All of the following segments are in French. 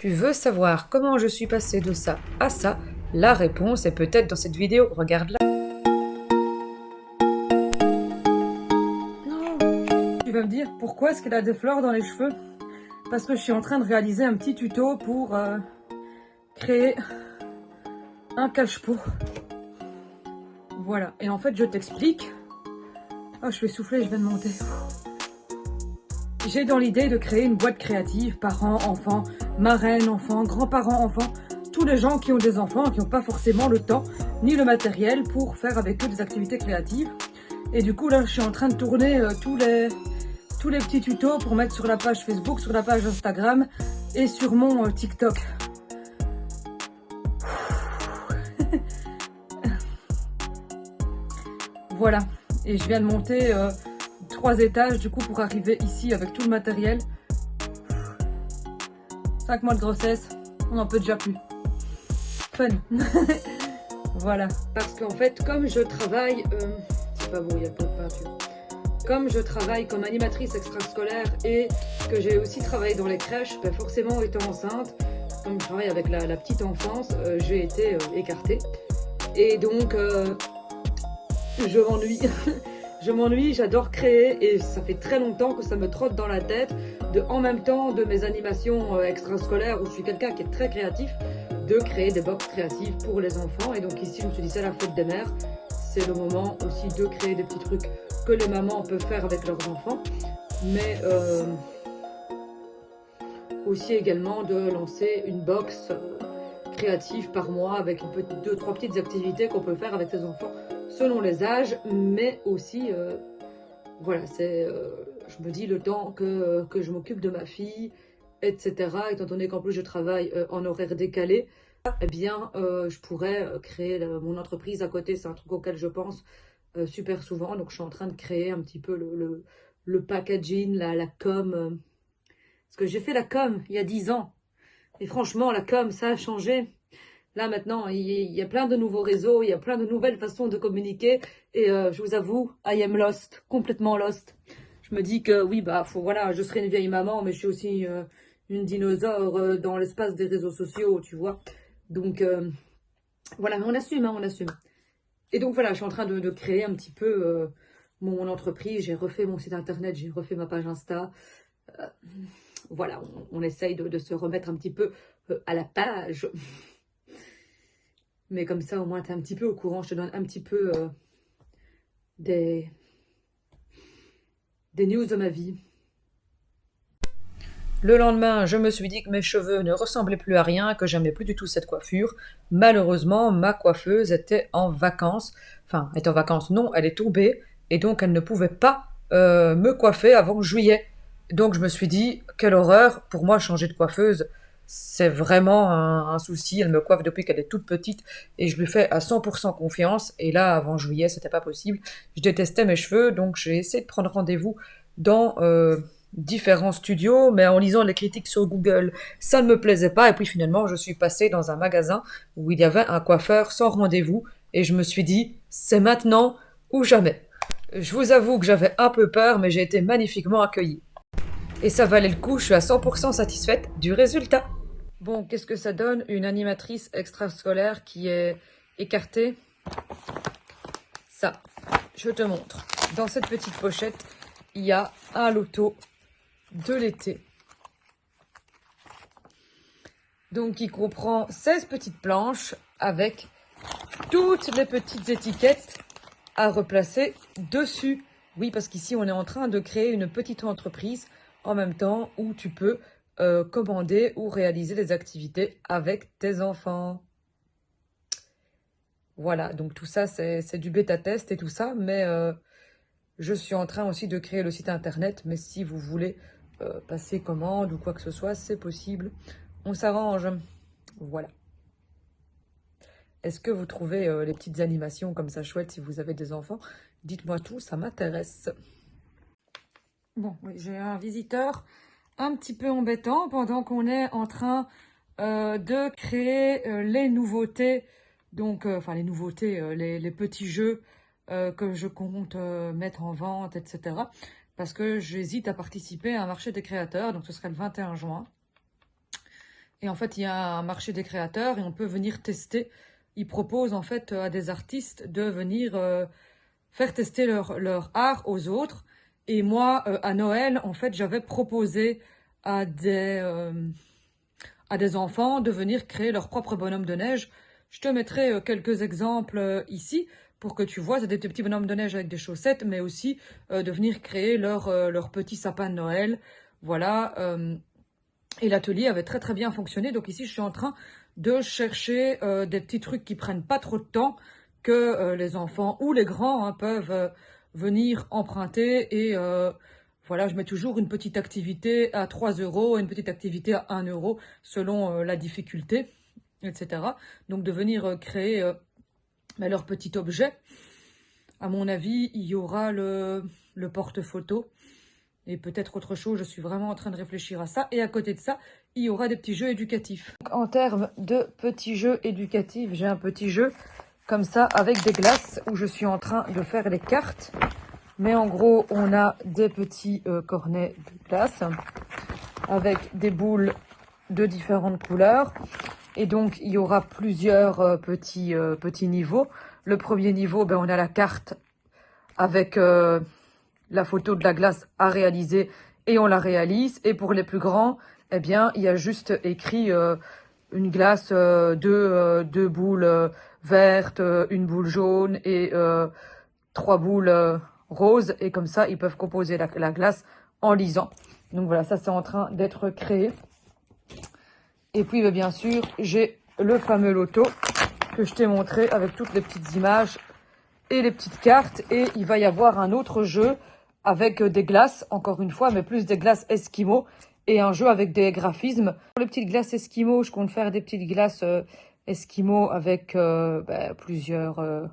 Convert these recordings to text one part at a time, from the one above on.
Tu veux savoir comment je suis passée de ça à ça? La réponse est peut-être dans cette vidéo, regarde-la. Non. Tu vas me dire, pourquoi est-ce qu'elle a des fleurs dans les cheveux? Parce que je suis en train de réaliser un petit tuto pour créer un cache-pot. Voilà, et en fait je t'explique. Oh, je vais souffler, je viens de monter. J'ai dans l'idée de créer une boîte créative, parents, enfants, marraines, enfants, grands-parents, enfants, tous les gens qui ont des enfants, qui n'ont pas forcément le temps ni le matériel pour faire avec eux des activités créatives. Et du coup là, je suis en train de tourner tous les petits tutos pour mettre sur la page Facebook, sur la page Instagram et sur mon TikTok. Voilà, et je viens de monter 3 étages du coup pour arriver ici avec tout le matériel. 5 mois de grossesse, on n'en peut déjà plus. Fun. Voilà, parce qu'en fait comme je travaille, c'est pas beau, il y a peu de peinture. Comme je travaille comme animatrice extrascolaire et que j'ai aussi travaillé dans les crèches, ben forcément étant enceinte, comme je travaille avec la petite enfance, j'ai été écartée. Et donc je m'ennuie. Je m'ennuie, j'adore créer et ça fait très longtemps que ça me trotte dans la tête en même temps de mes animations extrascolaires où je suis quelqu'un qui est très créatif, de créer des box créatives pour les enfants. Et donc ici je me suis dit c'est la fête des mères, c'est le moment aussi de créer des petits trucs que les mamans peuvent faire avec leurs enfants, mais aussi également de lancer une box créative par mois avec 2-3 petites activités qu'on peut faire avec ses enfants selon les âges, mais aussi voilà, je me dis le temps que je m'occupe de ma fille, etc. Étant donné qu'en plus je travaille en horaire décalé, eh bien je pourrais créer mon entreprise à côté. C'est un truc auquel je pense super souvent. Donc je suis en train de créer un petit peu le packaging, la com. Parce que j'ai fait la com il y a 10 ans. Et franchement, la com, ça a changé. Là, maintenant, il y a plein de nouveaux réseaux, il y a plein de nouvelles façons de communiquer. Et je vous avoue, I am lost, complètement lost. Je me dis que oui, bah, voilà, je serai une vieille maman, mais je suis aussi une dinosaure dans l'espace des réseaux sociaux, tu vois. Donc, voilà, mais on assume, hein, on assume. Et donc, voilà, je suis en train de créer un petit peu mon entreprise. J'ai refait mon site internet, j'ai refait ma page Insta. Voilà, on essaye de se remettre un petit peu à la page. Mais comme ça, au moins, tu es un petit peu au courant. Je te donne un petit peu des news de ma vie. Le lendemain, je me suis dit que mes cheveux ne ressemblaient plus à rien, que j'aimais plus du tout cette coiffure. Malheureusement, ma coiffeuse était en vacances. Enfin, elle est en vacances, non, elle est tombée. Et donc, elle ne pouvait pas me coiffer avant juillet. Donc, je me suis dit, quelle horreur, pour moi, changer de coiffeuse, c'est vraiment un souci. Elle me coiffe depuis qu'elle est toute petite et je lui fais à 100% confiance. Et là, avant juillet, c'était pas possible. Je détestais mes cheveux, donc j'ai essayé de prendre rendez-vous dans différents studios, mais en lisant les critiques sur Google, ça ne me plaisait pas. Et puis finalement, je suis passée dans un magasin où il y avait un coiffeur sans rendez-vous et je me suis dit, c'est maintenant ou jamais. Je vous avoue que j'avais un peu peur, mais j'ai été magnifiquement accueillie. Et ça valait le coup, je suis à 100% satisfaite du résultat. Bon, qu'est-ce que ça donne une animatrice extrascolaire qui est écartée? Ça, je te montre. Dans cette petite pochette, il y a un loto de l'été. Donc, il comprend 16 petites planches avec toutes les petites étiquettes à replacer dessus. Oui, parce qu'ici, on est en train de créer une petite entreprise en même temps où tu peux commander ou réaliser des activités avec tes enfants. Voilà, donc tout ça, c'est du bêta-test et tout ça, mais je suis en train aussi de créer le site internet, mais si vous voulez passer commande ou quoi que ce soit, c'est possible. On s'arrange. Voilà. Est-ce que vous trouvez les petites animations comme ça chouettes si vous avez des enfants? Dites-moi tout, ça m'intéresse. Bon, oui, j'ai un visiteur un petit peu embêtant pendant qu'on est en train de créer les nouveautés. Donc, enfin les nouveautés, les petits jeux que je compte mettre en vente, etc. Parce que j'hésite à participer à un marché des créateurs, donc ce serait le 21 juin. Et en fait, il y a un marché des créateurs et on peut venir tester. Ils proposent en fait à des artistes de venir faire tester leur art aux autres. Et moi, à Noël, en fait, j'avais proposé à des enfants de venir créer leur propre bonhomme de neige. Je te mettrai quelques exemples ici pour que tu vois. C'est des petits bonhommes de neige avec des chaussettes, mais aussi de venir créer leur petit sapin de Noël. Voilà. Et l'atelier avait très très bien fonctionné. Donc ici, je suis en train de chercher des petits trucs qui prennent pas trop de temps, que les enfants ou les grands peuvent venir emprunter. Et voilà, je mets toujours une petite activité à 3 € et une petite activité à 1 € selon la difficulté, etc. Donc de venir créer leur petit objet. À mon avis, il y aura le porte-photo et peut-être autre chose. Je suis vraiment en train de réfléchir à ça. Et à côté de ça, il y aura des petits jeux éducatifs. Donc, en termes de petits jeux éducatifs, j'ai un petit jeu comme ça avec des glaces où je suis en train de faire les cartes. Mais en gros, on a des petits cornets de glace avec des boules de différentes couleurs. Et donc, il y aura plusieurs petits niveaux. Le premier niveau, on a la carte avec la photo de la glace à réaliser et on la réalise. Et pour les plus grands, eh bien, il y a juste écrit une glace, deux boules vertes, une boule jaune et 3 boules roses. Et comme ça, ils peuvent composer la glace en lisant. Donc voilà, ça c'est en train d'être créé. Et puis, bien sûr, j'ai le fameux loto que je t'ai montré avec toutes les petites images et les petites cartes. Et il va y avoir un autre jeu avec des glaces, encore une fois, mais plus des glaces Esquimaux. Et un jeu avec des graphismes. Pour les petites glaces Esquimaux, je compte faire des petites glaces Esquimaux avec plusieurs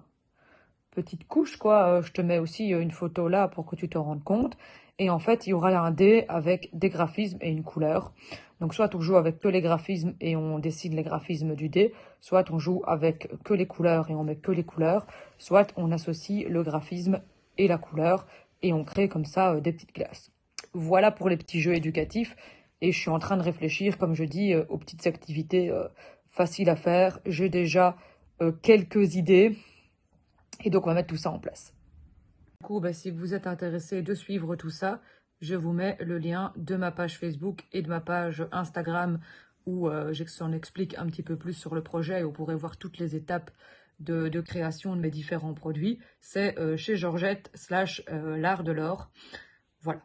petites couches, quoi. Je te mets aussi une photo là pour que tu te rendes compte. Et en fait, il y aura un dé avec des graphismes et une couleur. Donc, soit on joue avec que les graphismes et on dessine les graphismes du dé, soit on joue avec que les couleurs et on met que les couleurs, soit on associe le graphisme et la couleur et on crée comme ça des petites glaces. Voilà pour les petits jeux éducatifs. Et je suis en train de réfléchir, comme je dis, aux petites activités faciles à faire. J'ai déjà quelques idées. Et donc, on va mettre tout ça en place. Du coup, si vous êtes intéressé de suivre tout ça, je vous mets le lien de ma page Facebook et de ma page Instagram où j'en explique un petit peu plus sur le projet et vous pourrez voir toutes les étapes de création de mes différents produits. C'est chez Georgette / l'art de l'or. Voilà.